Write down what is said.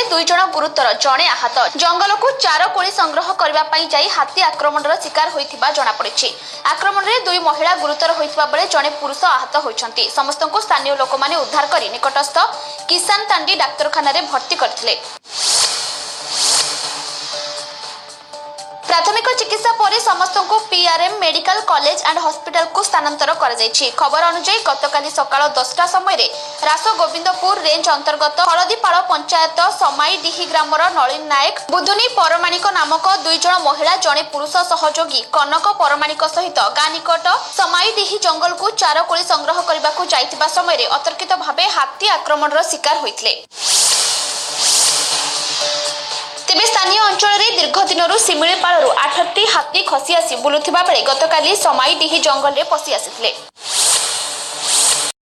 दुई जण गुरुतर जड़े आहत। जंगल को चार कोली संग्रह करने जाई हाथी आक्रमणर शिकार होइथिबा जणा पड़िछि। आक्रमण में दुई महिला गुरुतर होइथिबा बेले जड़े पुरुष आहत होइछन्ति। समस्त को स्थानीय लोक माने उद्धार करी निकटस्थ किसान तांडी डाक्तरखाना रे भर्ती करथिले। प्राथमिक चिकित्सा पर समस्त को PRM medical college and hospital को स्थानांतर कर जायछि। खबर अनुसार गतकाली सकाळ 10टा समय रास गोविंदपुर रेंज अंतर्गत हलदीपाड़ पंचायत समाईडीही ग्रामर नलिन नायक बुधुनी परमाणिक नामक दुई जण महिला जड़े पुरुष सहयोगी कनक परमाणिक सहित गाँ निकट समाईडीही जंगल को चार कोली संग्रह करने जाइथिबा समय अतर्कित भावे हाथी आक्रमणर शिकार होइथिले। तेबे स्थानीय अंचल में दीर्घ दिन सिमिलीपाड़ 8टी हाथी खसी आसी बुलुथिबा बेले गतकाली समाईडीही जंगल में पशि आसिथिले।